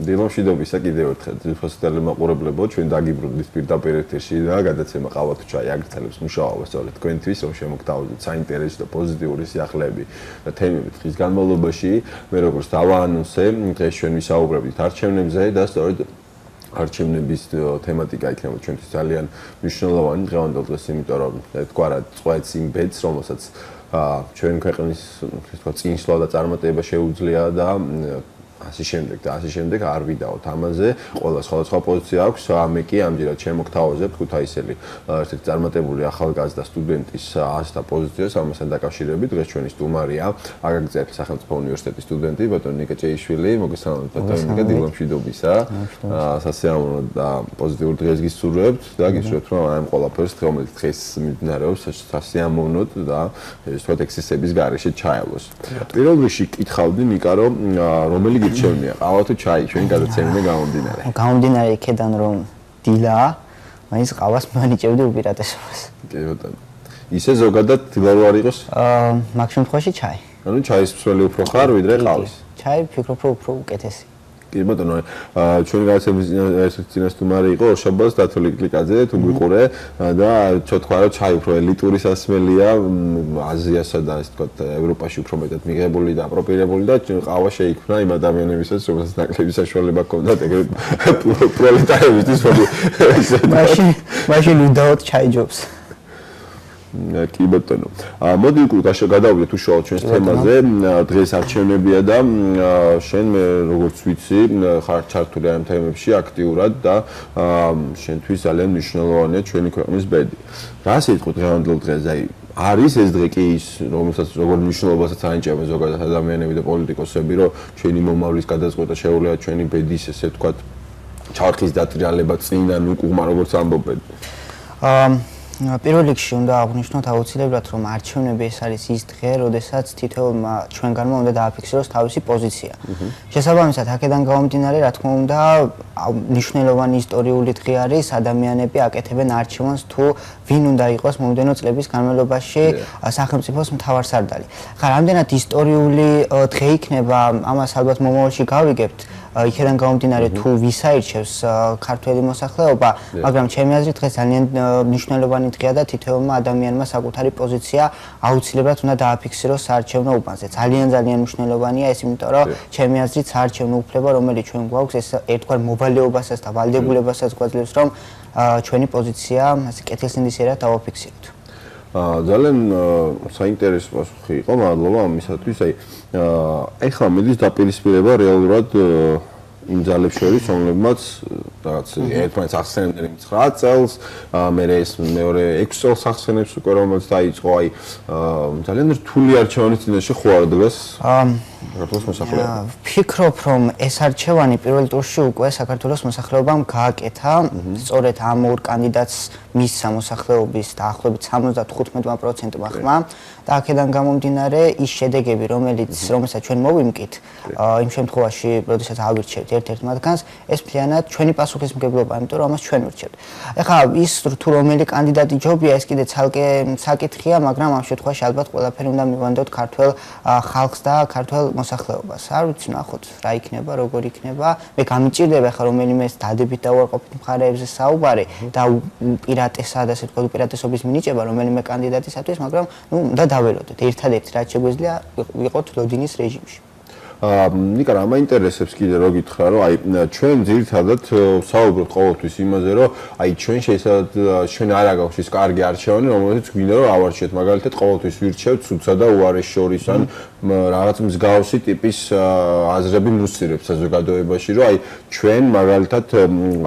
დილომშვიდობისა კიდევ ერთხელ ძვირფასი ტელემაყურებლებო, ჩვენ დაგიბრუნდით პირდაპირ ეთერში და გადაცემა ყავა თუ ჩაი აგრძელებს მუშაობას სწორედ თქვენთვის, რომ შემოგთავაზოთ საინტერესო და პოზიტიური სიახლეები და თემები დღის განმავლობაში. მე როგორც დავაანონსე, დღეს ჩვენ ვისაუბრებთ არჩევნებზე და სწორედ არჩევნების თემატიკა იქნება ჩვენთვის ძალიან მნიშვნელოვანი დღევანდელ დღეს, იმიტომ რომ თქვა წვეთს იმ ბედს, რომელსაც ჩვენ ქვეყნის წინსვლა და წარმატება შეუძლია და ასე შემდეგ არ ვიდაოთ ამაზე. ყველა სხვადასხვა პოზიცია აქვს. მე კი ამჯერად შემოგთავაზებ ქუთაისელი ერთ-ერთი წარმატებული ახალგაზრდა სტუდენტის ასთა პოზიციას, ამასთან დაკავშირებით დღეს ჩვენი სტუმარია ახალგაზრდების სახელმწიფო უნივერსიტეტის სტუდენტი ბატონი ნიკა ჭეიშვილი. მოგესალმებით ბატონი ნიკა, დილომშვიდობისა. სასიამოვნო და პოზიტიურ დღეს გისურვებთ და გისურვებთ რომ ამ ყველაფერს რომელიც დღეს მიმდინარეობს სასიამოვნოდ და ეს თქვა ექსცესების გარეშე ჩაელოს. პირველ რიგში კითხავდი ნიკა რომ რომელი გირჩევნია ყავა თუ ჩაი ჩვენი გადაცემიდან გამომდინარე? გამომდინარე იქედან რომ დილაა, მაინც ყავას მანიჭებდი უპირატესობას. კი ბატონო. ისე ზოგადად დილა რო არ იყოს? მაგ შემთხვევაში ჩაი. ანუ ჩაის მსვლელი უფრო ხარ ვიდრე ყავის? ჩაი ფიქრობ რომ უფრო უკეთესი. კი ბატონო, ჩვენი გადაცემის ერთ-ერთი წინასწარმეტყველი იყო შაბათს დათოლი კლიკაძე, თუ გიყურე და თქვა რომ ჩაი უფრო ელიტური სასმელია, აზიასა და ასე ვთქვათ, ევროპაში უფრო მეტად მიღებული და აპროპირებული და ყავა შეიქმნა იმ ადამიანებისაც, რომელსაც ნაკლები საშუალება ჰქონდათ ეგრეთ პროლეტარებისთვის. მაშინ უდაოდ ჩაიჯობს. კი ბატონო. მოდი უკვე გადავიდეთ უშუალოდ ჩვენს თემაზე. დღეს არჩევნებია და შენ როგორც ვიცი, ხარ ჩართული ამ თემებში აქტიურად და შენთვის ძალიან მნიშვნელოვანია ჩვენი ქვეყნის ბედი. რა სიტყვით დღევანდელ დღეზე არის ეს დღე კი ის, რომელსაც როგორ მნიშვნელობასაც ანიჭებენ ზოგადად ადამიანები და პოლიტიკოსები, რომ ჩვენი მომავლის გადაწყვეტა შეუძლია ჩვენი ბედის ესე ვთქვათ ჩარხის დატრიალება წინ ან უკუღმა როგორც ამბობენ. პირველ რიგში უნდა აღვნიშნოთ აუცილებლად რომ არჩევნები ეს არის ის დღე, როდესაც თითოეულმა ჩვენგანმა უნდა დააფიქსიროს თავისი პოზიცია. შესაბამისად, აქედან გამომდინარე, რა თქმა უნდა, მნიშვნელოვანი ისტორიული დღე არის, ადამიანები აკეთებენ არჩევანს თუ ვინ უნდა იყოს მომდევნო წლების განმავლობაში სახელმწიფოს მთავარსარდალი. ხა რამდენად ისტორიული დღე იქნება, ამას ალბათ მომავალში გავიგებთ. იქედან გამომდინარე თუ ვის აირჩევს ქართველი მოსახლეობა, მაგრამ ჩემი აზრით დღეს ძალიან მნიშვნელოვანი დღეა და თითოეულმა ადამიანმა საკუთარი პოზიცია აუცილებლად უნდა დააფიქსიროს საარჩევნო უბანზე. ძალიან მნიშვნელოვანია ეს, იმიტომ რომ ჩემი აზრით საარჩევნო უფლება, რომელიც ჩვენ გვაქვს, ეს ერთგვარ მოვალეობასაც და ვალდებულებასაც გვაძლევს, რომ ჩვენი პოზიცია ასე კეთილსინდისიერად დავაფიქსიროთ. ძალიან საინტერესო პასუხი იყო, მადლობა ამისათვის. ეხლა მიდის დაპირისპირება რეალურად იმ ძალებს შორის, რომლებმაც რაღაც ერთმანეთს ახსენებდნენ 9 წელს, მერე ეს მეორე 6 წელს ახსენებს უკვე, რომელიც დაიწყო. ძალიან რთული არჩევანის წინაშე ხო არ დღეს საქართველოს მოსახლეობა? ვფიქრობ, რომ ეს არჩევანი პირველ ტურში უკვე საქართველოს მოსახლეობამ გააკეთა, სწორედ ამ ორ კანდიდატს მისცა მოსახლეობის დაახლოებით 75%-მა ხმა და აქედან გამომდინარე ის შედეგები, რომელსაც ჩვენ მოვიმკით, იმ შემთხვევაში, როდესაც ავირჩევთ ერთ-ერთ მათგანს, ეს მთლიანად ჩვენი პასუხისმგებლობა, იმიტომ რომ ამას ჩვენ ვირჩევთ. ეხლა ის თუ რომელი კანდიდატი ჯობია, ეს კიდე ცალკე საკითხია, მაგრამ ამ შემთხვევაში ალბათ ყველაფერი უნდა მივანდოთ ქართველ ხალხს და ქართველ მოსახლეობას. არ ვიცი, ნახოთ რა იქნება, როგორ იქნება. მე გამიჭირდება ხა რომელიმე დადებით და უარყოფით მხარეებზე საუბარი და უპირატესად, ასე ვთქვათ, უპირატესობის მინიჭება რომელიმე კანდიდატისათვის, მაგრამ უნდა დაველოდოთ. ერთადერთი რაც შეგვიძლია ვიყოთ ლოდინის რეჟიმში. ნიკა, რა მაინტერესებს კიდე რო გითხრა, რომ ჩვენ ძირითადად საუბრობთ ყოველთვის იმაზე, რომ ჩვენ შესაძლოა ჩვენ არ აქვს ის კარგი არჩევანი, რომელსაც გვინდა რომ ავარჩიოთ. მაგალითად, ყოველთვის ვირჩევთ სუცსა და უარეს შორის ან რაღაც მსგავსი ტიპის აზრები მუსწირებს საზოგადოებაში, რომ ჩვენ მაგალითად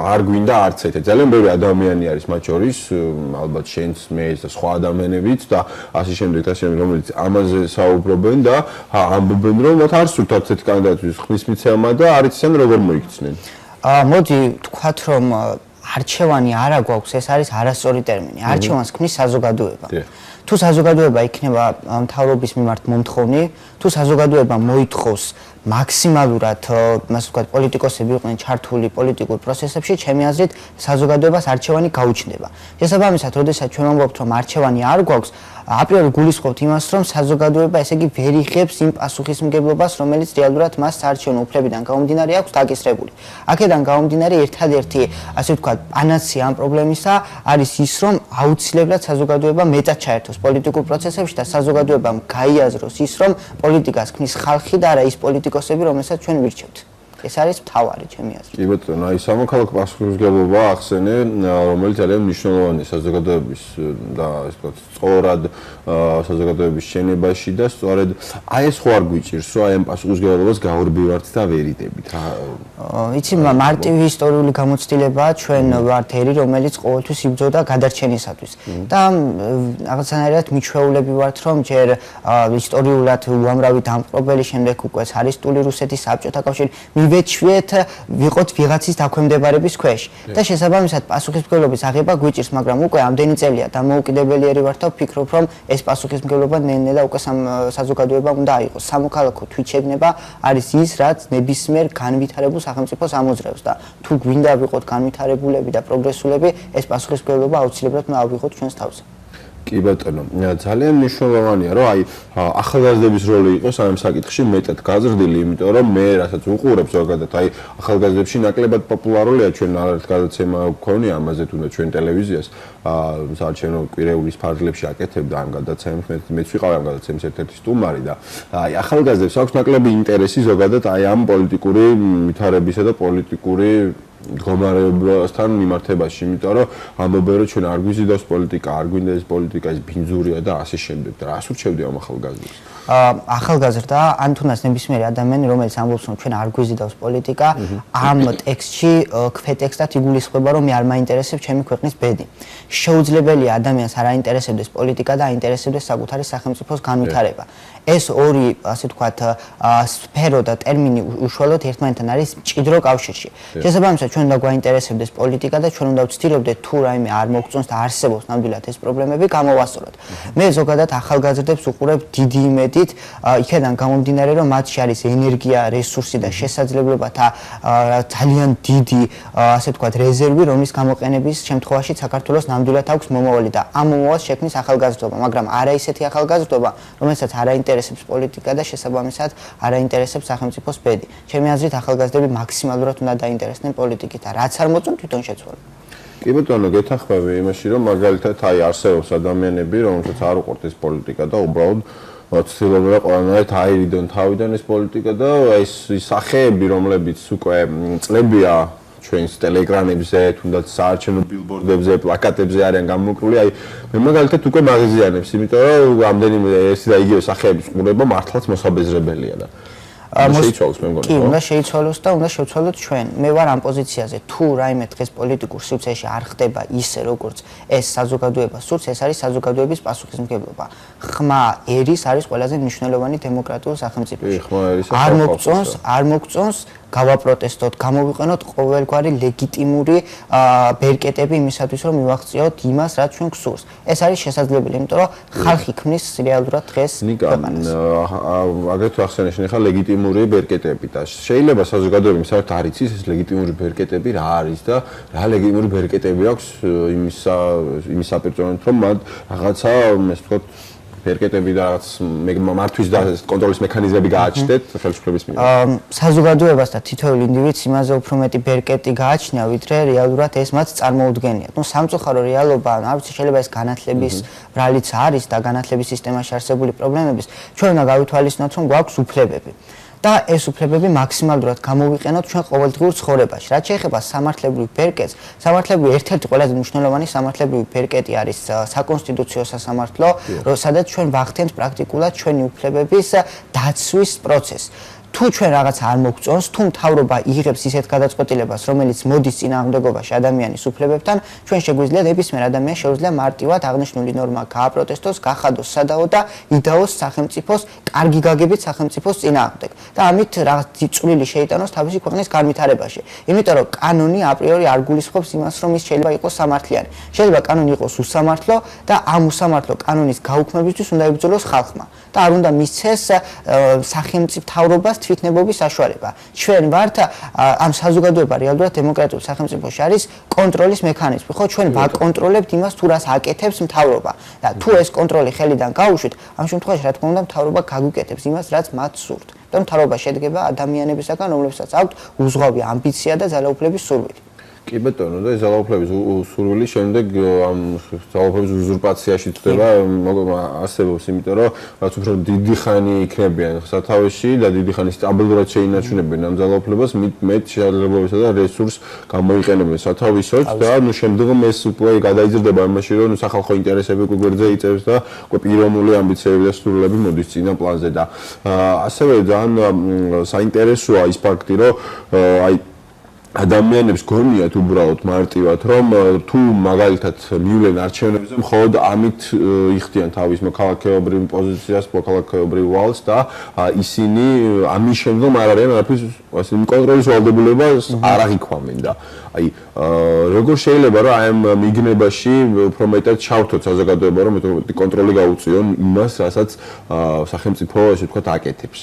არ გვინდა არც ერთი. ძალიან ბევრი ადამიანი არის მათ შორის, ალბათ შენც, მეც და სხვა ადამიანებიც და ასე შემდეგ, რომელიც ამაზე საუბრობენ და ამბობენ, რომ მათ არ სურთ ერთ კანდიდატის ხმის მიცემა და არ იციან როგორ მოიქცნენ. მოდი ვთქვათ, რომ არჩევანი არა გვაქვს, ეს არის არასწორი ტერმინი. არჩევანს ქმნის საზოგადოება. თუ საზოგადოება იქნება მთავრობის მიმართ მომთხოვნი, თუ საზოგადოება მოითხოვს მაქსიმალურად, ასე ვთქვათ, პოლიტიკოსები იყვნენ ჩართული პოლიტიკურ პროცესებში, ჩემი აზრით, საზოგადოებას არჩევანი გაუჩნდება. შესაბამისად, როდესაც ჩვენ ვამბობთ, რომ არჩევანი არ გვაქვს, აპრიორი გულისხმობთ იმას, რომ საზოგადოება ესე იგი ვერ იღებს იმ პასუხისმგებლობას, რომელიც რეალურად მას საარჩევნო უფლებიდან გამომდინარე აქვს დაკისრებული. აქედან გამომდინარე ერთადერთი, ასე ვთქვათ, პანაცეა ამ პრობლემისა არის ის, რომ აუცილებლად საზოგადოება მეტად ჩაერთოს პოლიტიკურ პროცესებში და საზოგადოებამ გაიაზროს ის, რომ პოლიტიკას ქმნის ხალხი და არა ის პოლიტიკოსები, რომელსაც ჩვენ ვირჩევთ. ეს არის მთავარი ჩემი აზრით. კი ბატონო, აი სამოქალაქო პასუხისმგებლობა ახსენე, რომელიც ძალიან მნიშვნელოვანია საზოგადოების და ასე ვთქვათ, სწორად საზოგადოების შენებაში და სწორედ აი ეს ხო არ გვიჭირს, რომ აი ამ პასუხისმგებლობას გაურბივართ და ვერიდებით რა. იცი, მარტივი ისტორიული გამოცდილებაა, ჩვენ ვართ ერი, რომელიც ყოველთვის იბრძოდა გადარჩენისათვის. და რაღაცნაირად მიჩვეულები ვართ, რომ ჯერ ისტორიულად უამრავი დამპყრობელი, შემდეგ უკვე ცარისტული რუსეთის საბჭოთა კავშირი ვეჩვიეთ ვიყოთ ვიღაცის დაქვემდებარების ქვეშ და შესაბამისად პასუხისმგებლობის აღება გვიჭირს, მაგრამ უკვე ამდენი წელია დამოუკიდებელი ვართ და ვფიქრობ, რომ ეს პასუხისმგებლობა ნელ-ნელა უკვე საზოგადოებამ უნდა აიღოს. სამოქალაქო თვითშეგნება არის ის, რაც ნებისმიერ განვითარებულ სახელმწიფოს ამოძრევს და თუ გვინდა ვიყოთ განვითარებულები და პროგრესულები, ეს პასუხისმგებლობა აუცილებლად უნდა ავიღოთ ჩვენს თავზე. კი ბატონო, ძალიან მნიშვნელოვანია, რომ აი ახალგაზრდების როლი იყოს ამ საკითხში მეტად გაზრდილი, იმიტომ რომ მე რასაც ვუყურებ ზოგადად, აი ახალგაზრდებში ნაკლებად პოპულარულია, ჩვენ არც გადაცემა გვქონია ამაზე, თუნდაც ჩვენ ტელევიზიას საარჩევნო კვირეულის ფარგლებში აკეთებდა ამ გადაცემებს, მეც ვიყავი ამ გადაცემის ერთ-ერთი სტუმარი და აი ახალგაზრდებს აქვს ნაკლები ინტერესი ზოგადად აი ამ პოლიტიკური ვითარებისა და პოლიტიკური მდგომარეობასთან მიმართებაში, იმიტომ რომ ამბობენ, რომ ჩვენ არ გვიზიდავს პოლიტიკა, არ გვინდა ეს პოლიტიკა, ეს ბინძურია და ასე შემდეგ. და რას ურჩევდი ამ ახალგაზრდებს? ახალგაზრდა ან თუნდაც ნებისმიერი ადამიანი, რომელიც ამბობს, რომ ჩვენ არ გვიზიდავს პოლიტიკა, ამ ტექსტში ქვეტექსტად იგულისხმება, რომ მე არ მაინტერესებს ჩემი ქვეყნის ბედი. შეუძლებელია ადამიანს არ აინტერესებდეს პოლიტიკა და აინტერესებდეს საკუთარი სახელმწიფოს განვითარება. ეს ორი, ასე ვთქვათ, სფერო და ტერმინი უშუალოდ ერთმანეთთან არის მჭიდრო კავშირში. შესაბამისად, ჩვენ უნდა გვაინტერესებდეს პოლიტიკა და ჩვენ უნდა ვცდილობდეთ თუ რაიმე არ მოგწონს და არსებობს ნამდვილად ეს პრობლემები გამოვასწოროთ. მე ზოგადად ახალგაზრდებს უყურებ დიდი იმედით, იქედან გამომდინარე, რომ მათში არის ენერგია, რესურსი და შესაძლებლობათა ძალიან დიდი, ასე ვთქვათ, რეზერვი, რომლის გამოყენების შემთხვევაში საქართველოს ნამდვილად აქვს მომავალი და ამ მომავალს შექმნის ახალგაზრდობა, მაგრამ არა ისეთი ახალგაზრდობა, რომელსაც არ აინტერესებს პოლიტიკა და შესაბამისად არ აინტერესებს სახელმწიფოს ბედი. ჩემი აზრით, ახალგაზრდები მაქსიმალურად უნდა დაინტერესდნენ პოლიტიკით და რაც არ მოწონთ, თვითონ შეცვალონ. კი ბატონო, გეთანხმები იმაში, რომ მაგალითად აი არსებობს ადამიანები, რომელსაც არ უყვართ ეს პოლიტიკა და უბრალოდ ცდილობენ ყველანაირად აირიდონ თავიდან ეს პოლიტიკა და ეს სახეები, რომლებიც უკვე წლებია ჩვენს ტელეეკრანებზე, თუნდაც საარჩევნო ბილბორდებზე, პლაკატებზე არიან გამოკრული, აი მე მაგალითად უკვე მაღაზიანებს, იმიტომ რომ ამდენიმე ერთი და იგივე სახეების ყურება მართლაც მოსაბეზრებელია და შეიცვალოს მე მგონი. კი, უნდა შეიცვალოს და უნდა შევცვალოთ ჩვენ. მე ვარ ამ პოზიციაზე, თუ რაიმე დღეს პოლიტიკურ სივრცეში არ ხდება ისე, როგორც ეს საზოგადოება სურს, ეს არის საზოგადოების პასუხისმგებლობა. ხმა ერის არის ყველაზე მნიშვნელოვანი დემოკრატიულ სახელმწიფოში. არ მოგწონს გავაპროტესტოთ, გამოვიყენოთ ყოველგვარი ლეგიტიმური ბერკეტები იმისათვის, რომ მივაღწიოთ იმას, რაც ჩვენ გვსურს. ეს არის შესაძლებელი, იმიტომ რომ ხალხი ქმნის რეალურად დღეს ქვეყანას. აგრეთვე ახსენე ხა ლეგიტიმური ბერკეტები და შეიძლება საზოგადოება საერთოდ არ იცის ეს ლეგიტიმური ბერკეტები რა არის და რა ლეგიტიმური ბერკეტები აქვს იმის საპირწონედ, რომ მათ რაღაცა, ასე ვთქვათ, ბერკეტები და რაღაც მართვის და კონტროლის მექანიზმები გააჩნდეთ ხელისუფლების მიერ. საზოგადოებას და თითოეულ ინდივიდს იმაზე უფრო მეტი ბერკეტი გააჩნია, ვიდრე რეალურად ეს მათ წარმოუდგენია. ნუ სამწუხარო რეალობა, არ ვიცი, შეიძლება ეს განათლების ბრალიც არის და განათლების სისტემაში არსებული პრობლემების, ჩვენ უნდა გავითვალისწინოთ, რომ გვაქვს უფლებები. და ეს უფლებები მაქსიმალურად გამოვიყენოთ ჩვენ ყოველდღიურ ცხოვრებაში. რაც შეეხება სამართლებრივ ბერკეტს, სამართლებრივი ერთ-ერთი ყველაზე მნიშვნელოვანი სამართლებრივი ბერკეტი არის საკონსტიტუციო სასამართლო, სადაც ჩვენ ვახდენთ პრაქტიკულად ჩვენი უფლებების დაცვის პროცესს. თუ ჩვენ რაღაცა არ მოგწონს, თუ მთავრობა იღებს ისეთ გადაწყვეტილებას, რომელიც მოდის წინააღმდეგობაში ადამიანის უფლებებთან, ჩვენ შეგვიძლია ნებისმიერ ადამიანს შეუძლია მარტივად აღნიშნული ნორმა გააპროტესტოს, გახადოს სადაო და იდაოს სახელმწიფოს, კარგი გაგებით სახელმწიფოს წინააღმდეგ. და ამით რაღაც წვლილი შეიტანოს თავისი ქვეყნის განვითარებაში. იმიტომ რომ კანონი აპრიორი არ გულისხმობს იმას, რომ ის შეიძლება იყოს სამართლიანი. შეიძლება კანონი იყოს უსამართლო და ამ უსამართლო კანონის გაუქმებისთვის უნდა იბრძოლოს ხალხმა. და არ უნდა მისცეს სახელმწიფო მთავრობას თვითნებობის საშუალება. ჩვენ ვართ ამ საზოგადოება რეალურად დემოკრატიულ სახელმწიფოში არის კონტროლის მექანიზმი. ხო, ჩვენ ვაკონტროლებთ იმას, თუ რას აკეთებს მთავრობა. და თუ ეს კონტროლი ხელიდან გაუშვით, ამ შემთხვევაში რა თქმა უნდა მთავრობა გაგვიკეთებს იმას, რაც მათ სურთ. და მთავრობა შედგება ადამიანებისაგან, რომლებსაც აქვთ უზღვავი ამბიცია და ძალაუფლების სურვილი. კი ბატონო, და ეს ძალაუფლების სურვილი შემდეგ ამ ძალაუფლების უზურპაციაში ხდება, არსებობს, იმიტომ რომ რაც უფრო დიდი ხანი იქნებიან სათავეში და დიდი ხანი სტაბილურად შეინარჩუნებენ ამ ძალაუფლებას, მეტ შეხედულებისა და რესურს გამოიყენებენ სათავისოდ და ნუ შემდგომ ეს უკვე გადაიზრდება იმაში, რომ სახალხო ინტერესები უკვე გვერდზე იწევს და უკვე პიროვნული ამბიციები და სურვილები მოდის წინა პლანზე და ასევე ძალიან საინტერესოა ის ფაქტი, რომ აი ადამიანებს გონიათ უბრალოდ მარტივად რომ თუ მაგალითად მივლენ არჩევნებზე მხოლოდ ამით იხდიან თავის მოქალაქეობრივ პოზიციას, მოქალაქეობრივ ვალს და ისინი ამის შემდგომ არ არიან არაფრის ასე კონტროლის ვალდებულებას არ აღიქვამენ და აი როგორ შეიძლება რომ აი ამ მიგნებაში უფრო მეტად ჩავთოთ საზოგადოება რომ მეტად კონტროლი გაუწიონ იმას რასაც სახელმწიფო ასე ვთქვათ აკეთებს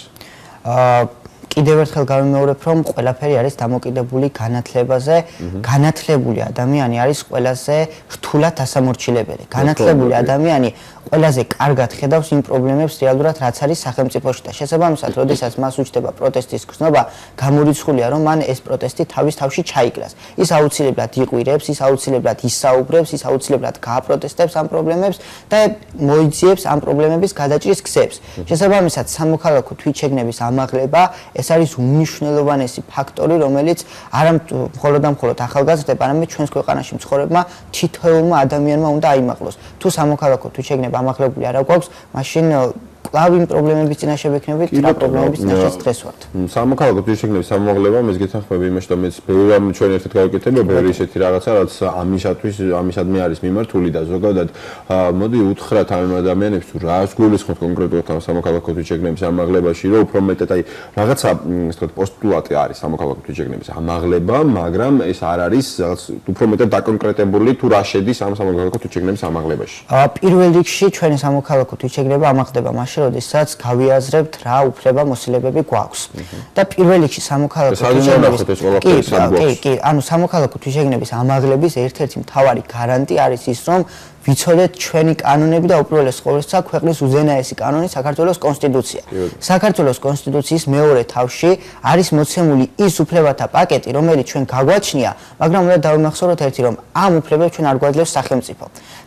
კიდევ ერთხელ გავიმეორებ, რომ ყველაფერი არის დამოკიდებული განათლებაზე. განათლებული ადამიანი არის ყველაზე რთულად დასამორჩილებელი. განათლებული ადამიანი ყველაზე კარგად ხედავს იმ პრობლემებს რეალურად, რაც არის სახელმწიფოში და შესაბამისად, როდესაც მას უჩნდება პროტესტის გზნობა, გამორიცხულია, რომ მან ეს პროტესტი თავის თავში ჩაიკლას. ის აუცილებლად იყვირებს, ის აუცილებლად ისაუბრებს, ის აუცილებლად გააპროტესტებს ამ პრობლემებს და მოიძიებს ამ პრობლემების გადაჭრის გზებს. შესაბამისად, სამოქალაქო თვითშეგნების ამაღლება ეს არის უმნიშვნელოვანესი ფაქტორი, რომელიც არა მხოლოდ ახალგაზრდება, არამედ ჩვენს ქვეყანაში მცხოვრებმა თითოეულმა ადამიანმა უნდა აიმაღლოს. თუ სამოქალაქო თვითშეგნება ამაღლებული არ აქვს, მაშინ კვლავ იმ პრობლემების წინაშე ვექნებით, რა პრობლემების წინაშე დღეს ვართ. სამოქალაქო თვითშეგნების ამაღლება მეც გეთანხმები იმაში და მეც ბევრი რამ ჩვენ ერთად გავიკეთებია, ბევრი ისეთი რაღაცა, რაც ამისადმი არის მიმართული და ზოგადად მოდი უთხრათ ამ ადამიანებს თუ რას გულისხმობთ კონკრეტულად ამ სამოქალაქო თვითშეგნების ამაღლებაში, რომ უფრო მეტად აი რაღაცა ასე ვთქვათ პოსტულატი არის სამოქალაქო თვითშეგნების ამაღლება, მაგრამ ეს არ არის რაღაც უფრო მეტად დაკონკრეტებული თუ რა შედის ამ სამოქალაქო თვითშეგნების ამაღლებაში. პირველ რიგში ჩვენი სამოქალაქო თვითშეგნება ამაღლდება მაშინ როდესაც გავიაზრებთ რა უფლება მოსილებები გვაქვს. და პირველ რიგში სამოქალაქო სამოქალაქო თვითშეგნების ამაღლების ერთ-ერთი მთავარი გარანტი არის ის, რომ ვიცოდეთ ჩვენი კანონები და უპირველეს ყოვლისა ქვეყნის უზენაესი კანონი საქართველოს კონსტიტუცია. საქართველოს კონსტიტუციის მეორე თავში არის მოცემული ის უფლებათა პაკეტი, რომელიც ჩვენ გაგვაჩნია, მაგრამ უნდა დავიმახსოვროთ ერთი, რომ ამ უფლებებს ჩვენ არ გვაძლევს სახელმწიფო.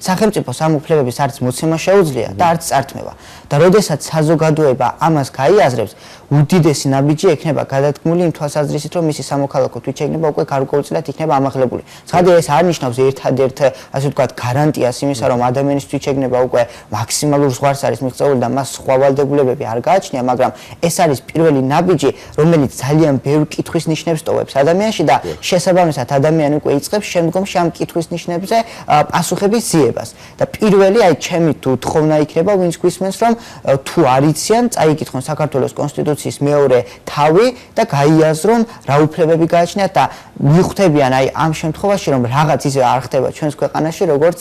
სახელმწიფოს ამ უფლებების არც მოცემა შეუძლია და არც წართმევა. და როდესაც საზოგადოება ამას გაიაზრებს, უდიდესი ნაბიჯი ექნება გადადგმული იმ თვალსაზრისით, რომ მისი სამოქალაქო თვითშეგნება უკვე გარკვეულწილად იქნება ამაღლებული. ცხადია, ეს არ ნიშნავს ერთადერთ, ასე ვთქვათ, გარანტიას იმისა, რომ ადამიანის თვითშეგნება უკვე მაქსიმალურ ზღვარს არის მიღწეული და მას სხვა ვალდებულებები არ გააჩნია, მაგრამ ეს არის პირველი ნაბიჯი, რომელიც ძალიან ბევრ კითხვის ნიშნებს ტოვებს ადამიანში და შესაბამისად ადამიანი უკვე იწყებს შემდგომში ამ კითხვის ნიშნებზე პასუხების ძიებას. და პირველი, აი ჩემი თუ თხოვნა იქნება, ვინც გვისმენს, რომ თუ არ იციან, წაიკითხონ საქართველოს კონსტიტუციის მეორე თავი და გაიაზრონ რა უფლებები გააჩნიათ და მიხვდებიან აი ამ შემთხვევაში, რომ რაღაც ისე არ ხდება ჩვენს ქვეყანაში, როგორც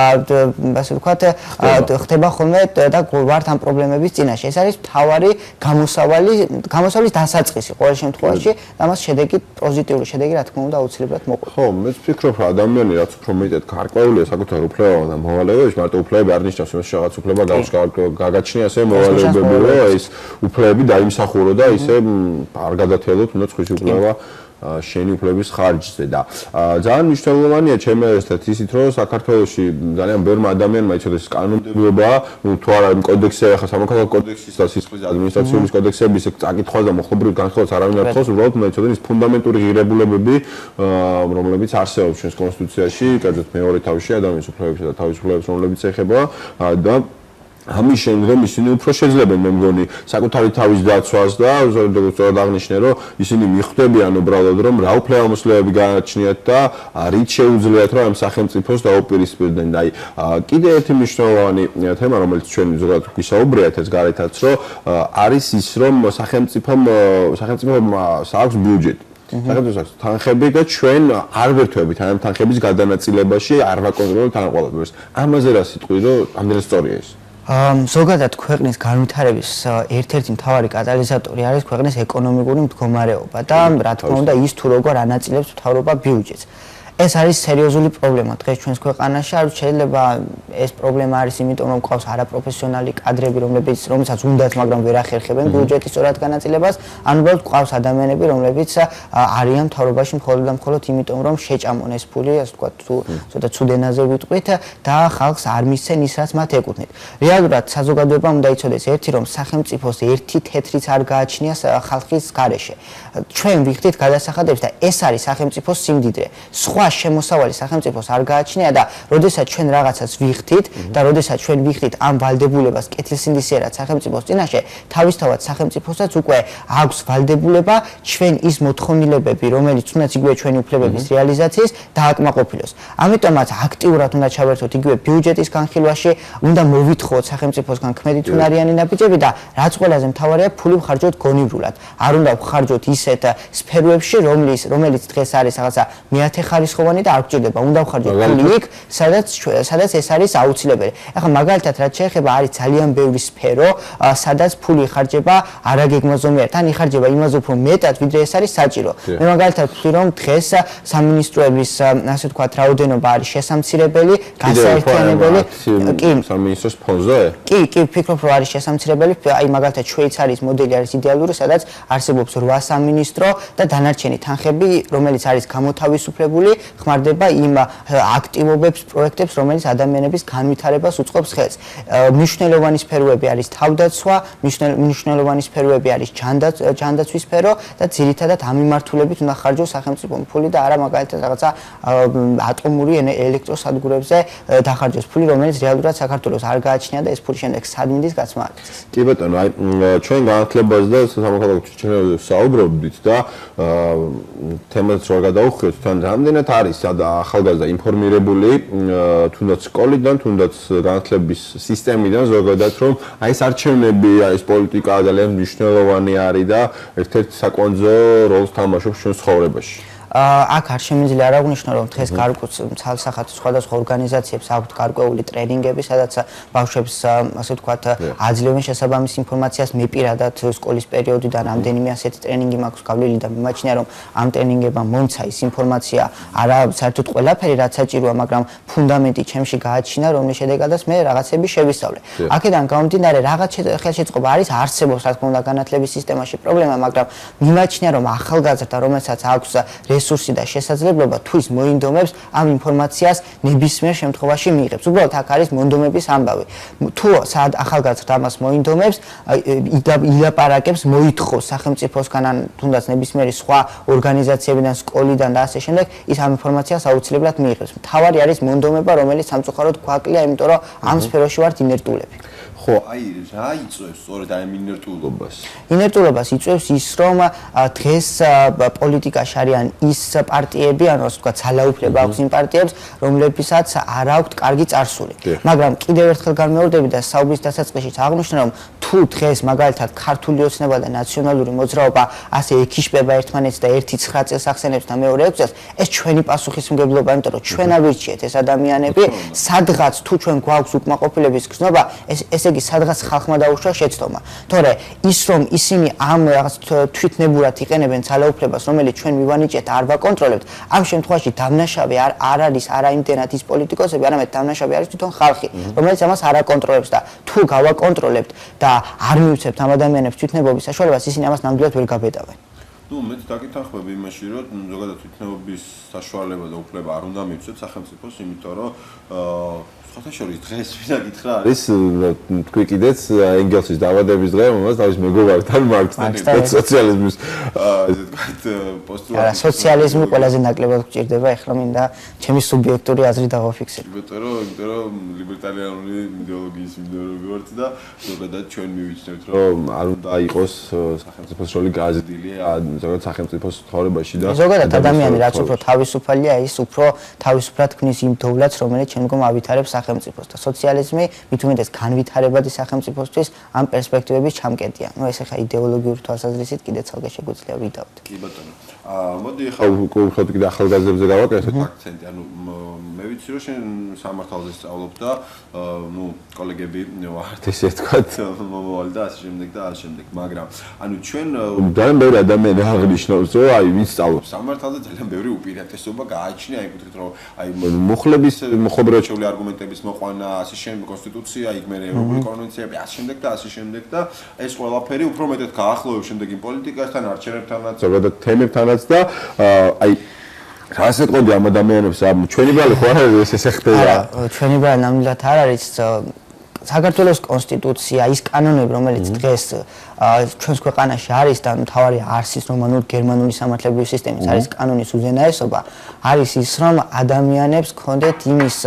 ასე ვთქვათ, ხდება ხოლმე და ვართ ამ პრობლემების წინაშე. ეს არის მთავარი გამოსავლის დასაწყისი ყოველ შემთხვევაში და მას შედეგი პოზიტიური შედეგი რა თქმა უნდა აუცილებლად მოყვება. ხო, მეც ვფიქრობ, რომ ადამიანი რაც უფრო მეტად გარკვეულია საკუთარ უფლებებთან და მოვალეობებში, მარტო უფლებები არ ნიშნავს, რომ რაღაც უფლება გაგაჩნია, ასე მოვალეობები, რომ ეს უფლებები დაიმსახურო და ისე არ გადათელოთ, უნდა სხვისი უფლება შენი უფლების ხარჯზე და ძალიან მნიშვნელოვანია ჩემი აზრით ისიც რომ საქართველოში ძალიან ბევრმა ადამიანმა იცოდეს კანონმდებლობა, თუ არა იმ კოდექსი, ახლა სამოქალაქო კოდექსის და სისხლის ადმინისტრაციული კოდექსების წაკითხვას და მოხლებრივ განხილვას არავინ არ თხოვს, უბრალოდ უნდა იცოდნენ ის ფუნდამენტური ღირებულებები, რომლებიც არსებობს ჩვენს კონსტიტუციაში, კერძოდ მეორე თავში ადამიანის უფლებებისა და თავისუფლებებს, რომლებიც ეხება და ამის შემდგომ ისინი უფრო შეძლებენ მე მგონი საკუთარი თავის დაცვას და ზოგადად აღნიშნე რომ ისინი მიხვდებიან უბრალოდ რომ რა უფლებამოსილებები გააჩნიათ და რით შეუძლიათ რომ ამ სახელმწიფოს დაუპირისპირდნენ და აი კიდე ერთი მნიშვნელოვანი თემა რომელიც ჩვენ ზოგადად გვისაუბრეთ ეს გარეთაც რომ არის ის რომ სახელმწიფომ აქვს ბიუჯეტი საქართველოს თანხები და ჩვენ არ ვერთვებით ამ თანხების გადანაწილებაში არ ვაკონტროლებთ ამ ყველაფერს. ამაზე რა სიტყვი რომ ამდენად სწორია ეს? ზოგადად ქვეყნის განვითარების ერთ-ერთი მთავარი კატალიზატორი არის ქვეყნის ეკონომიკური მდგომარეობა და რა თქმა უნდა ის თუ როგორ ანაწილებს მთავრობა ბიუჯეტს. ეს არის სერიოზული პრობლემა დღეს ჩვენს ქვეყანაში. არ შეიძლება ეს პრობლემა არის იმიტომ რომ ყავს არაპროფესიონალი კადრები, რომელსაც უნდათ, მაგრამ ვერ ახერხებენ ბიუჯეტის სწორად განაწილებას, ან უბრალოდ ყავს ადამიანები, რომლებიც არიან მთავრობაში მხოლოდ და მხოლოდ იმიტომ რომ შეჭამონ ეს ფული, ასე ვთქვათ, თუ ცოტა ცუდენაზე ვიტყვით და ხალხს არ მისცენ ის, რაც მათ ეკუთვნით. რეალურად საზოგადოებამ უნდა იცოდეს ერთი რომ სახელმწიფოს ერთი თეთრიც არ გააჩნია ხალხის გარეშე. ჩვენ ვიხდით გადასახადებს და ეს არის სახელმწიფოს სიმდიდრე. სხვა შემოსავალი სახელმწიფოს არ გააჩნია და როდესაც ჩვენ რაღაცას ვიხდით და როდესაც ჩვენ ვიხდით ამ ვალდებულებას კეთილსინდისიერად სახელმწიფოს წინაშე, თავისთავად სახელმწიფოსაც უკვე აქვს ვალდებულება ჩვენ ის მოთხოვნილებები, რომელიც თუნდაც იგივე ჩვენი უფლებების რეალიზაციის დააკმაყოფილოს. ამიტომაც აქტიურად უნდა ჩავერთოთ იგივე ბიუჯეტის განხილვაში, უნდა მოვითხოვოთ სახელმწიფოსგან ქმედი თუნარიანი ნაბიჯები და რაც ყველაზე მთავარია, ფული ვხარჯოთ გონივრულად. არ უნდა ვხარჯოთ ისეთ სფეროებში, რომელიც დღეს არის რაღაცა მეათე ხარისხოვანი და არ გვჭირდება. უნდა ვხარჯოთ ფული იქ, სადაც ეს არის აუცილებელი. ახლა მაგალითად რაც შეეხება არის ძალიან ბევრი სფერო, სადაც ფული იხარჯება არაგეგმაზომიერად, ან იხარჯება იმაზე უფრო მეტად, ვიდრე ეს არის საჭირო. მე მაგალითად ვთვლი რომ დღეს სამინისტროების ასე ვთქვათ რაოდენობა არის შესამცირებელი, გასაერთიანებელი. კი, სამინისტროს ფონზე? კი, ვფიქრობ რომ არის შესამცირებელი. აი მაგალითად შვეიცარიის მოდელი არის იდეალური, სადაც არსებობს 8 სამინისტრო და დანარჩენი თანხები, რომელიც არის გამოთავისუფლებული, ხმარდება იმ აქტივობებს, პროექტებს, რომელიც ადამიანების განვითარებას უწყობს ხელს. მნიშვნელოვანი სფეროები არის თავდაცვა, მნიშვნელოვანი სფეროები არის ჯანდაცვის სფერო და ძირითადად ამ მიმართულებით უნდა ხარჯოს სახელმწიფომ ფული და არა მაგალითად რაღაცა ატომური ელექტროსადგურებზე დახარჯოს ფული, რომელიც რეალურად საქართველოს არ გააჩნია და ეს ფული შემდეგ სად მინდის გაცმა არ იცის. კი ბატონო, აი ჩვენ განათლებაზე და სამოქალაქო ჩინელზე საუბრობდით და თემას რო გადავუხდით, თან რამდენად არის ახალგაზრდა ინფორმირებული თუნდაც სკოლიდან, თუნდაც განათლების სისტემიდან ზოგადად რომ აი ეს არჩევნები, აი ეს პოლიტიკა ძალიან მნიშვნელოვანი არის და ერთ-ერთი საკვანძო როლს თამაშობს ჩვენ ცხოვრებაში. აქ არ შემიძლია არ აღნიშნო რომ დღეს გარკვეულ ცალსახად სხვადასხვა ორგანიზაციებს აქვთ გარკვეული ტრენინგები, სადაც ბავშვებს ასე ვთქვათ აძლევენ შესაბამის ინფორმაციას. მე პირადად სკოლის პერიოდიდან რამდენიმე ასეთი ტრენინგი მაქვს გავლილი და მიმაჩნია რომ ამ ტრენინგებმა მომცა ის ინფორმაცია არა საერთოდ ყველაფერი რაც საჭიროა, მაგრამ ფუნდამენტი ჩემში გააჩინა, რომლის შედეგადაც მე რაღაცები შევისწავლე. აქედან გამომდინარე რაღაც ხელშეწყობა არის არსებობს რა თქმა უნდა განათლების სისტემაში პრობლემა, მაგრამ მიმაჩნია რომ ახალგაზრდა რომელსაც აქვს რესურსი და შესაძლებლობა თუ ის მოინდომებს ამ ინფორმაციას ნებისმიერ შემთხვევაში მიიღებს. უბრალოდ აქ არის მონდომების ამბავი. თუ ახალგაზრდა ამას მოინდომებს, ილაპარაკებს, მოითხოვს სახელმწიფოსგან ან თუნდაც ნებისმიერი სხვა ორგანიზაციებიდან, სკოლიდან და ასე შემდეგ, ის ამ ინფორმაციას აუცილებლად მიიღებს. მთავარი არის მონდომება, რომელიც სამწუხაროდ გვაკლია, იმიტომ რომ ამ სფეროში ვართ ინერტულები. ხო, აი რა იწვევს სწორედ ამ ინერტულობას? ინერტულობას იწვევს ის, რომ დღეს პოლიტიკაში არიან ის პარტიები, ანუ ასე ვთქვათ, ძალაუფლება აქვს იმ პარტიებს, რომლებსაც არ აქვთ კარგი წარსული. მაგრამ კიდევ ერთხელ განმეორდები და საუბრის დასაწყისშიც აღვნიშნე, რომ თუ დღეს მაგალითად ქართული ოცნება და ნაციონალური მოძრაობა ასე ეკიშება ერთმანეთს და 1-9 წელს ახსენებს და მეორე 6 წელს, ეს ჩვენი პასუხისმგებლობა, იმიტომ რომ ჩვენ ავირჩიეთ ეს ადამიანები, სადღაც თუ ჩვენ გვაქვს უკმაყოფილების გზნობა, ესე იგი სადღაც ხალხმა დაუშვა შეცდომა. თორე ის რომ ისინი ამ რაღაც თვითნებურად იყენებენ ძალაუფლებას, რომელიც ჩვენ მივანიჭეთ და არ ვაკონტროლებთ, ამ შემთხვევაში დამნაშავე არ არის არა იმდენად ის პოლიტიკოსები, არამედ დამნაშავე არის თვითონ ხალხი, რომელიც ამას არ აკონტროლებს და თუ გავაკონტროლებთ და არ მივცემთ ამ ადამიანებს თვითნებობის საშუალებას, ისინი ამას ნამდვილად ვერ გაბედავენ. ნუ მეც დაკითხავები იმაში, რომ ზოგადად თვითნებობის საშუალება და უფლება არ უნდა მივცეთ სახელმწიფოს, იმიტომ რომ სხვათა შორის დღეს ვინა გითხრა არის თქვი კიდეც ენგელსის დაბადების დღე, მომას თავის მეგობართან მარქსთან ერთად სოციალიზმის ესე ვთქვათ პოსტულატი. არა, სოციალიზმი ყველაზე ნაკლებად გვჭირდება, ეხლა მინდა ჩემი სუბიექტური აზრი დავაფიქსირო. იმიტომ რომ ლიბერტარიანული იდეოლოგიის მიმდევრები ვართ და ზოგადად ჩვენ მივიჩნევთ, რომ არ უნდა იყოს სახელმწიფოს როლი გაზრდილი ზოგადად სახელმწიფოს ცხოვრებაში და ზოგადად ადამიანი რაც უფრო თავისუფალია, ის უფრო თავისუფლად ქმნის იმ დოვლათს, რომელიც შემდგომ ავითარებს სახელმწიფოს და სოციალიზმი მით უმეტეს განვითარებადი სახელმწიფოსთვის ამ პერსპექტივების ჩამკეტია. ეს ახლა იდეოლოგიური თვალსაზრისით კიდე ცალკე შეგვიძლია ვიდავთ. კი ბატონო. მოდი ახლა უბრალოდ კიდე ახალგაზრდებზე გავაკეთოთ აქცენტი. მე ვიცი რომ შენ სამართალზე სწავლობ და კოლეგები ვართ ესე ვთქვათ, მომავალი და ასე შემდეგ და ასე შემდეგ, მაგრამ ჩვენ ძალიან ბევრი ადამიანი აღნიშნავს რომ ვინც სწავლობს სამართალზე ძალიან ბევრი უპირატესობა გააჩნია, ეკუთვნით რომ მუხლების მოხობროჩეული არგუმენტების მოყვანა, ასე შემდეგ კონსტიტუცია, იქ მე ევროპული კონვენციები, ასე შემდეგ და ასე შემდეგ და ეს ყველაფერი უფრო მეტად გაახლოვებს შემდეგ იმ პოლიტიკასთან, არჩევნებთანაც, ზოგადად თემებთანაც და ასე თქონდა ამ ადამიანებს ჩვენი ბრალი ხო არ არის ესე ხდება? ჩვენი ბრალი ნამდვილად არ არის. საქართველოს კონსტიტუცია, ის კანონები, რომელიც დღეს ჩვენს ქვეყანაში არის და მთავარი არსის რომანულ-გერმანული სამართლებრივი სისტემის არის კანონის უზენაესობა, არის ის, რომ ადამიანებს ჰქონდეთ იმის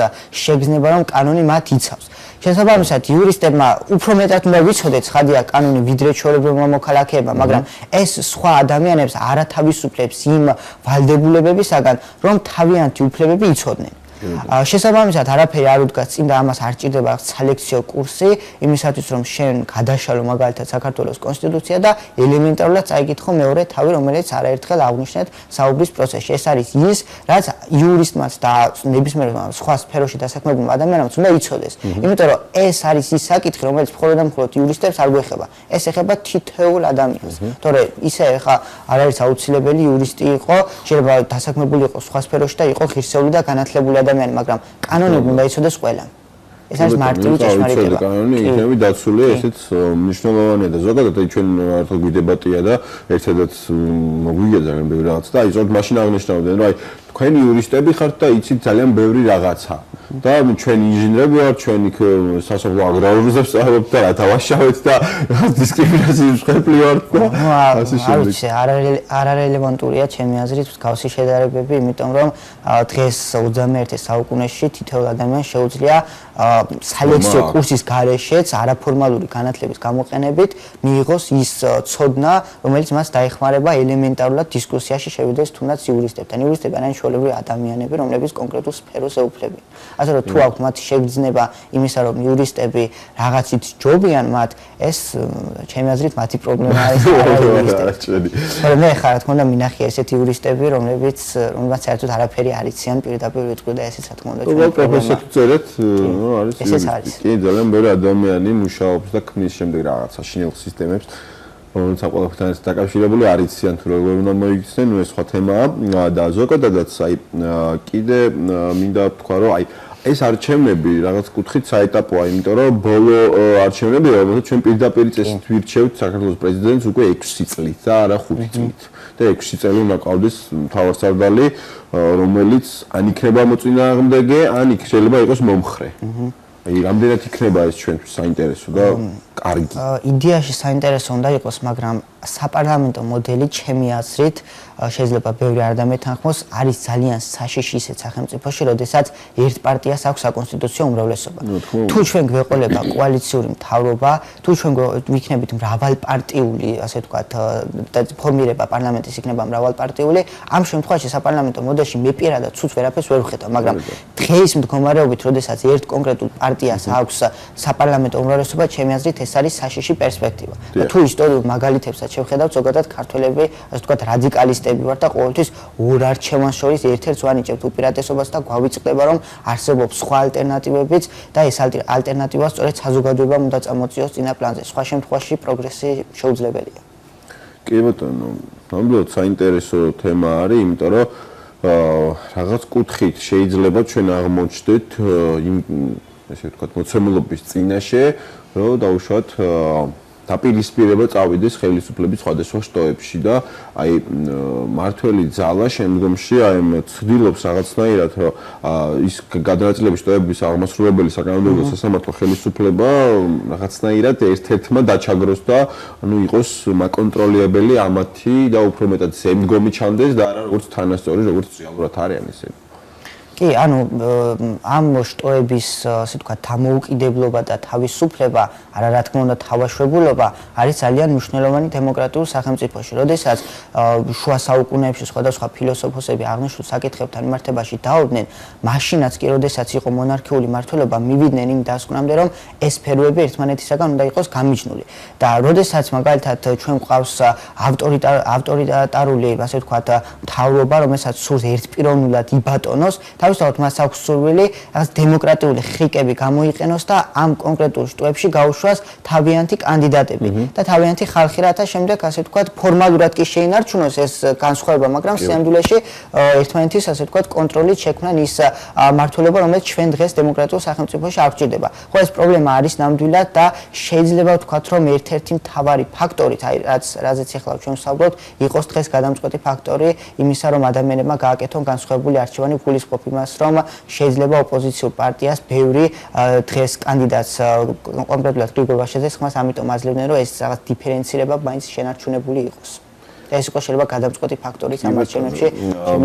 შეგრძნება, რომ კანონი მათ იცავს. შესაბამისად, იურისტებმა უფრო მეტად უნდა ვიცოდეთ ცხადია კანონი ვიდრე ჩვეულებრივმა მოქალაქეებმა, მაგრამ ეს სხვა ადამიანებს არათავისუფლებს იმ ვალდებულებებისაგან, რომ თავიანთი უფლებები იცოდნენ. შესაბამისად, არაფერი არ უდგას წინ და ამას არ ჭირდება სალექციო კურსი, იმისათვის რომ შენ გადაშალო მაგალითად საქართველოს კონსტიტუცია და ელემენტარულად წაიკითხო მეორე თავი, რომელიც არაერთხელ აღნიშნეთ საუბრის პროცესში. ეს არის ის, რაც იურისტმაც და ნებისმიერ სხვა სფეროში დასაქმებულ ადამიანებს უნდა იცოდეს. იმიტომ რომ ეს არის ის საკითხი, რომელიც მხოლოდ და მხოლოდ იურისტებს არ გვეხება. ეს ეხება თითოეულ ადამიანს. თორე ისე ხა არ არის აუცილებელი იურისტი იყო, შეიძლება დასაქმებული იყო სხვა სფეროში და იყო ღირსეული და განათლებული მაგრამ კანონები უნდა იცოდეს ყველამ. ეს არის მარტივი ჭეშმარიტება. კანონი იქნები დაცული, ესეც მნიშვნელოვანია და ზოგადად ჩვენ მართლა გვიდებატია და ერთადაც მოგვიგია ძალიან ბევრი რაღაც და აი ზოგადად მაშინ აღნიშნავდნენ რომ აი თქვენი იურისტები ხართ და იცით ძალიან ბევრი რაღაცა. და ჩვენ ინჟინრები ვართ, ჩვენ იქ სასოფლო აგრარულზე ვსწავლობთ და რა დავაშავეთ და დისკრიმინაციის მსხვერპლი ვართ და ასე შემდეგ. არარელევანტურია ჩემი აზრით მსგავსი შედარებები, იმიტომ რომ დღეს 21 საუკუნეში თითოეულ ადამიანს შეუძლია სალექციო კურსის გარეშეც არაფორმალური განათლების გამოყენებით მიიღოს ის ცოდნა, რომელიც მას დაეხმარება ელემენტარულად დისკუსიაში შევიდეს თუნდაც იურისტებთან. იურისტები არიან ჩვეულებრივი ადამიანები, რომლებიც კონკრეტულ სფეროს ეუფლებიან. ასე რომ თუ აქვთ მათი შეგრძნება იმისა, რომ იურისტები რაღაცით ჯობიან მათ, ეს ჩემი აზრით მათი პრობლემა არის იურისტები. მაგრამ მე ხარ რა თქმა უნდა მინახია ესეთი იურისტები, რომლებიც საერთოდ არაფერი არ იციან პირდაპირ ვიტყვი და ესეც რა თქმა უნდა ჩვენ პროფესიით წერეთ, არის კი ძალიან ბევრი ადამიანი მუშაობს და ქმნის შემდეგ რაღაცა შინელ სისტემებს, რომელიც ამ ყველაფერთან დაკავშირებული არ იციან თუ როგორ უნდა მოიქცნენ, ეს სხვა თემაა და ზოგადადაც აი კიდე მინდა ვთქვა რომ აი ეს არჩევნები რაღაც კუთხით საეტაპოა, იმიტომ რომ ბოლო არჩევნები, რომელსაც ჩვენ პირდაპირ წესით ვირჩევთ საქართველოს პრეზიდენტს უკვე 6 წლით და არა 5 წლით. და 6 წელი უნდა ყავდეს მთავარსარდალი, რომელიც ან იქნება მოწინააღმდეგე, ან იქ შეიძლება იყოს მომხრე. აი, რამდენად იქნება ეს ჩვენთვის საინტერესო და კარგი. იდეაში საინტერესო უნდა იყოს, მაგრამ საპარლამენტო მოდელი ჩემი აზრით შეიძლება ბევრი არ დამეთანხმოს, არის ძალიან საშიში ისეთ სახელმწიფოში, როდესაც ერთ პარტიას აქვს საკონსტიტუციო უმრავლესობა. თუ ჩვენ გვეყოლება კოალიციური მთავრობა, თუ ჩვენ ვიქნებით მრავალპარტიული, ასე ვთქვათ, ფორმირება პარლამენტის იქნება მრავალპარტიული, ამ შემთხვევაში საპარლამენტო მოდელში მე პირადად ცუც ვერაფერს ვერ ვხედავ, მაგრამ დღეის მდგომარეობით, როდესაც ერთ კონკრეტულ პარტიას აქვს საპარლამენტო უმრავლესობა, ჩემი აზრით ეს არის საშიში პერსპექტივა. და თუ ისტორიულ მაგალითებსაც შევხედავთ, ზოგადად ქართველები, ასე ვთქვათ, რადიკალისტები ვართ და ყოველთვის ორ არჩევანს შორის ერთ-ერთს ვანიჭებთ უპირატესობას და გვავიწყდება, რომ არსებობს სხვა ალტერნატივებიც და ეს ალტერნატივა სწორედ საზოგადოებამ უნდა წამოწიოს წინა პლანზე. სხვა შემთხვევაში პროგრესი შეუძლებელია. კი ბატონო, ნამდვილად საინტერესო თემა არის, იმიტომ რომ რაღაც კუთხით შეიძლება ჩვენ აღმოჩნდეთ იმ ესე ვთქვათ, მოცემულობის წინაშე, რომ დაუშვათ დაპირისპირება წავიდეს ხელისუფლების სხვადასხვა შტოებში და აი მართველი ძალა შემდგომში აი ცდილობს რაღაცნაირად რომ ის გადაწილების შტოების აღმასრულებელი საკანონმდებლო სასამართლო ხელისუფლება რაღაცნაირად ერთ-ერთმა დაჩაგროს და ანუ იყოს მაკონტროლებელი ამათი და უფრო მეტად შემდგომი ჩანდეს და არა როგორც თანასწორი როგორც რეალურად არიან ესენი. კი კი, ანუ ამ შტოების, ასე ვთქვათ, დამოუკიდებლობა და თავისუფლება, არა რა თქმა უნდა, თავაშვებულობა არის ძალიან მნიშვნელოვანი დემოკრატიულ სახელმწიფოში. როდესაც შუა საუკუნეებში სხვადასხვა ფილოსოფოსები აღნიშნულ საკითხებთან მიმართებაში დაუდნენ, მაშინაც კი, როდესაც იყო მონარქიული მმართველობა, მივიდნენ იმ დასკვნამდე, რომ ეს სფეროები ერთმანეთისაგან უნდა იყოს გამიჯნული. და როდესაც მაგალითად ჩვენ გვყავს ავტორიტარული, ასე ვთქვათ, მთავრობა, რომელსაც სურს ერთპიროვნულად იბატონოს, თავისთავად მას აქვს სურვილი რაღაც დემოკრატიული ხრიკები გამოიყენოს და ამ კონკრეტულ შტოებში გაუშვას თავიანთი კანდიდატები და თავიანთი ხალხი, რათა შემდეგ, ასე ვთქვათ, ფორმალურად კი შეინარჩუნოს ეს განსხვავება, მაგრამ სიამდვილეში ერთმანეთის, ასე ვთქვათ, კონტროლით შექმნან ის მმართველობა, რომელიც ჩვენ დღეს დემოკრატიულ სახელმწიფოში არ გვჭირდება. ხო, ეს პრობლემა არის ნამდვილად და შეიძლება ვთქვათ, რომ ერთ-ერთი მთავარი ფაქტორი, რაზეც ახლა ჩვენ ვსაუბრობთ, იყოს დღეს გადამწყვეტი ფაქტორი იმისა, რომ ადამიანებმა გააკეთონ განსხვავებული არჩევანი გულისხმობ იმას, რომ შეიძლება ოპოზიციურ პარტიას ბევრი დღეს კანდიდატს კონკრეტულად გრიგოლ ვაშაძეს ხმას ამიტომ აძლევდნენ, რომ ეს რაღაც დიფერენცირება მაინც შენარჩუნებული იყოს. და ეს იყო შეიძლება გადამწყვეტი ფაქტორი ამ არჩევნებში.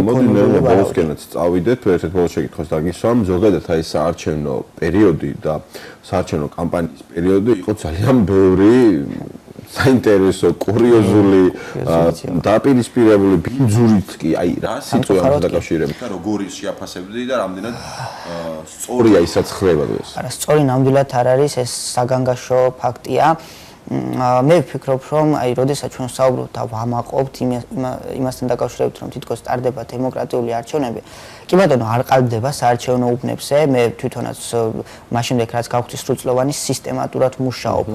მოდი ნელა ბოლოსკენაც წავიდეთ, ერთ-ერთ ბოლოს შეკითხვას დაგისვამ, ზოგადად აი საარჩევნო პერიოდი და საარჩევნო კამპანიის პერიოდი იყო ძალიან ბევრი საინტერესო, კურიოზული, დაპირისპირებული ბინძურით კი, აი რა სიტყვა ამას დაკავშირებით და როგორ ის შეაფასებდი და რამდენად სწორია ისაც ხდება დღეს. არა, სწორი ნამდვილად არ არის, ეს საგანგაშო ფაქტია. მე ვფიქრობ, რომ აი, როდესაც ჩვენ ვსაუბრობთ და ვამაყობთ იმასთან დაკავშირებით, რომ თითქოს ტარდება დემოკრატიული არჩევნები, კი ბატონო, არ ყალბდება საარჩევნო უბნებზე. მე თვითონაც მაშინ რაც გავხდი სრულწლოვანი სისტემატურად მუშაობ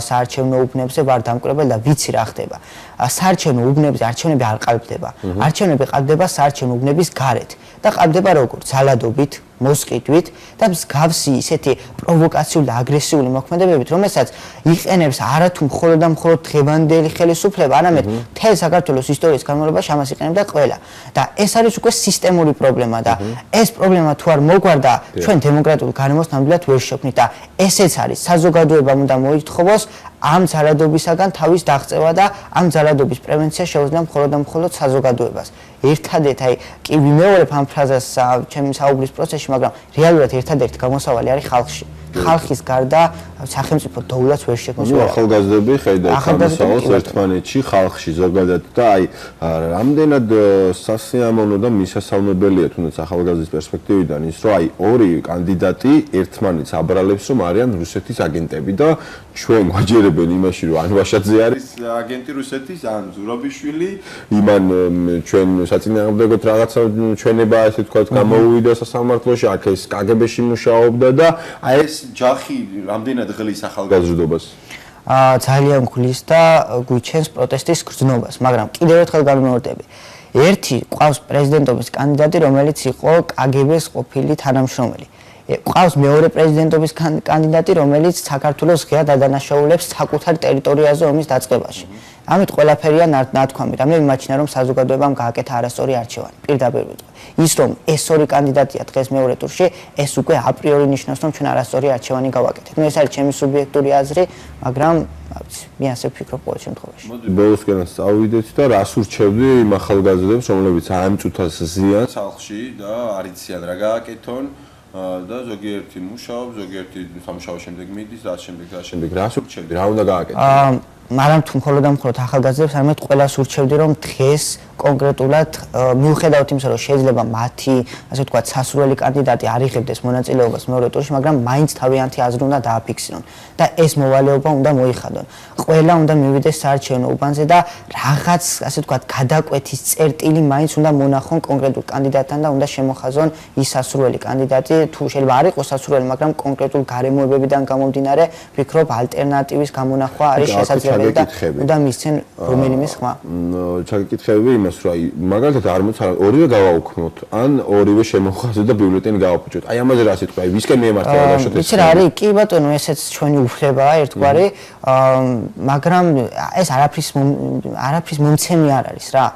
საარჩევნო უბნებზე, ვარ დამკვირვებელი და ვიცი რა ხდება. საარჩევნო უბნებზე არჩევნები არ ყალბდება. არჩევნები ყალბდება საარჩევნო უბნების გარეთ და ყალბდება როგორ? ძალადობით, მოსყიდვით და მსგავსი ისეთი პროვოკაციული და აგრესიული მოქმედებებით, რომელსაც იყენებს არათუ მხოლოდ და მხოლოდ დღევანდელი ხელისუფლება, არამედ მთელ საქართველოს ისტორიის განმავლობაში ამას იყენებდა ყველა. და ეს არის უკვე სისტემური პრობლემა და ეს პრობლემა თუ არ მოგვარდა, ჩვენ დემოკრატიულ გარემოს ნამდვილად ვერ შევქმნით და ესეც არის საზოგადოებამ უნდა მოითხოვოს ამ ძალადობისაგან თავის დაღწევა და ამ ძალადობის პრევენცია შეუძლია მხოლოდ და მხოლოდ საზოგადოებას. ერთადერთი, აი, კი ვიმეორებ ამ ფრაზას ჩემი საუბრის პროცესში, მაგრამ რეალურად ერთადერთი გამოსავალი არის ხალხში. ხალხის გარდა სახელმწიფო დოულაც ვერ შექმნის. ახალგაზრდები ხედავთ გამოსავალს ერთმანეთში, ხალხში ზოგადად და აი რამდენად სასიამოვნო და მისასალმებელია თუნდაც ახალგაზრდის პერსპექტივიდან ის, რომ აი ორი კანდიდატი ერთმანეთს აბრალებს, რომ არიან რუსეთის აგენტები და ჩვენ გვაჯერებენ იმაში, რომ ან ვაშაძე არის აგენტი რუსეთის, ან ზურაბიშვილი, იმან ჩვენ საწინააღმდეგოდ რაღაცა ჩვენება, ასე ვთქვათ, გამოუვიდა სასამართლოში, აქ ეს კგბ-ში მუშაობდა და აი ეს ჯახი რამდენად ღლის ახალგაზრდობას? ძალიან გვლის და გვიჩენს პროტესტის გრძნობას, მაგრამ კიდევ ერთხელ გამიმეორდები. ერთი ყავს პრეზიდენტობის კანდიდატი, რომელიც იყო კგბ-ს ყოფილი თანამშრომელი. ყავს მეორე პრეზიდენტობის კანდიდატი, რომელიც საქართველოს ღია დადანაშაულებს საკუთარ ტერიტორიაზე ომის დაწყებაში. ამით ყველაფერია ნათქვამი, რამე მიმაჩნია, რომ საზოგადოებამ გააკეთა არასწორი არჩევანი. პირდაპირ ვიტყვი. ის რომ ეს ორი კანდიდატია დღეს მეორე ტურში, ეს უკვე აპრიორი ნიშნავს, რომ ჩვენ არასწორი არჩევანი გავაკეთეთ. ნუ ეს არის ჩემი სუბიექტური აზრი, მაგრამ მე ასე ვფიქრობ ყოველ შემთხვევაში. მოდი ბოლოსკენაც წავიდეთ და რას ურჩევდი იმ ახალგაზრდებს, რომლებიც აემწუთას ზიანს ხალხში და არ იციან რა გააკეთონ და ზოგიერთი მუშაობს, ზოგიერთი სამუშაო შემდეგ მიდის და შემდეგ რას ურჩევდი, რა უნდა გააკეთონ? მაგრამ თუ მხოლოდ და მხოლოდ ახალგაზრდებს, არამედ ყველას ურჩევდი, რომ დღეს კონკრეტულად მიუხედავად იმისა, რომ შეიძლება მათი, ასე ვთქვათ, სასურველი კანდიდატი არ იღებდეს მონაწილეობას მეორე ტურში, მაგრამ მაინც თავიანთი აზრი უნდა დააფიქსირონ და ეს მოვალეობა უნდა მოიხადონ. ყველა უნდა მივიდეს საარჩევნო უბანზე და რაღაც, ასე ვთქვათ, გადაკვეთის წერტილი მაინც უნდა მონახონ კონკრეტულ კანდიდატთან და უნდა შემოხაზონ ის სასურველი კანდიდატი, თუ შეიძლება არ იყოს სასურველი, მაგრამ კონკრეტულ გარემოებებიდან გამომდინარე, ვფიქრობ, ალტერნატივის გამონახვა არის შესაძლებელი და უნდა მისცენ რომელიმე სხვა. ჩაგეკითხები იმას, რომ აი მაგალითად არ მოწარ ორივე გავაუქმოთ, ან ორივე შემოხაზოთ და ბიულეტენი გავაფუჭოთ. აი ამაზე რა სიტყვა, ვისკენ მიემართება ბავშვებს? იცი რა არის? კი ბატონო, ესეც ჩვენი უფლებაა ერთგვარი, მაგრამ ეს არაფრის მომცემი არ არის რა.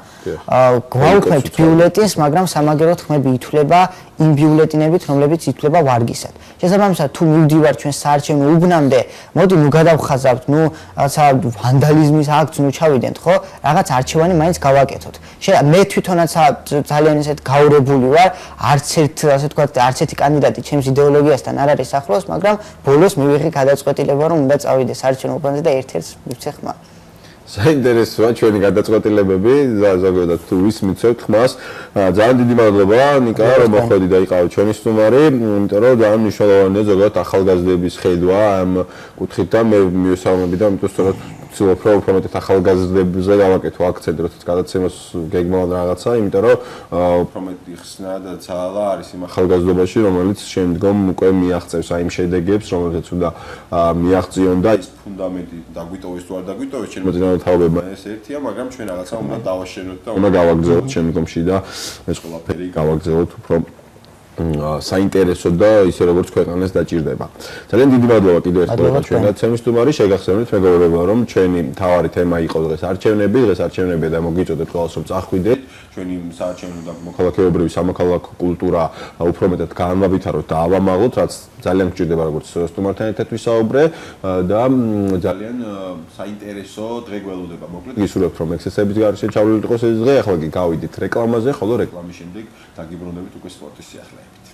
გვაუქმებთ ბიულეტენს, მაგრამ სამაგეროდ ხმები ითვლება იმ ბიულეტენებით, რომლებიც ითვლება ვარგისად. შესაბამისად, თუ მივდივართ ჩვენ საარჩევნო უბნამდე, მოდი ნუ გადავხაზავთ, ნუ რაღაცა ვანდალიზმის აქტს ნუ ჩავიდენთ, ხო? რაღაც არჩევანი მაინც გავაკეთოთ. მე თვითონაც ძალიან ესეთ გაურებული ვარ, არც ერთი კანდიდატი ჩემს იდეოლოგიასთან არ არის ახლოს, მაგრამ ბოლოს მივიღე გადაწყვეტილება, რომ უნდა წავიდეს არჩევნებამდე და ერთ-ერთს მივცე ხმა. საინტერესოა ჩვენი გადაწყვეტილებები, ზოგადად თუ ისმიცებთ ხმას. ძალიან დიდი მადლობა ნიკა, რომ მოხვედი და იყავი ჩვენი სტუმარი, იმიტომ რომ ძალიან მნიშვნელოვანია ზოგადად ახალგაზრდების ხედვა ამ კუთხით და მე მივესალმები და ამიტომ სწორად ვცდილობ რომ უფრო მეტად ახალგაზრდებზე გავაკეთო აქცენტი, როდესაც გადაცემას გეგმავდა რაღაცა, იმიტომ რომ უფრო მეტი ხსნა და ძალა არის იმ ახალგაზრდობაში, რომელიც შემდგომ უკვე მიაღწევს აი იმ შედეგებს, რომელზეც უნდა მიაღწიონ და ის ფუნდამენტი დაგვიტოვოს თუ არ დაგვიტოვოს ჩვენ მოძრაობებმა ეს ერთია, მაგრამ ჩვენ რაღაცა უნდა დავაშენოთ და უნდა გავაგზავნოთ შემდგომში და ეს ყველაფერი გავაგზავნოთ უფრო საინტერესო და ისე როგორც ქვეყანას დაჭირდება. ძალიან დიდი მადლობა კიდევ ერთხელ ჩვენ გადაცემის სტუმარი, შეგახსენებთ მეგობრებო, რომ ჩვენი მთავარი თემა იყო დღეს არჩევნები, დღეს არჩევნებია და მოგიწოდეთ ყველას რომ წახვიდეთ. ჩვენი საარჩევნო და მოქალაქეობრივი სამოქალაქო კულტურა უფრო მეტად განვავითაროთ და ავამაღლოთ, რაც ძალიან გჭირდება როგორც სტუმართან ერთად ვისაუბრე და ძალიან საინტერესო დღე გველოდება. მოკლედ გისურვებთ რომ ექსესების გარშე ჩავლილიყო ეს დღე, ახლა კი გავიდით რეკლამაზე, ხოლო რეკლამის შემდეგ დაგიბრუნდებით უკვე სპორტის სიახლეებით.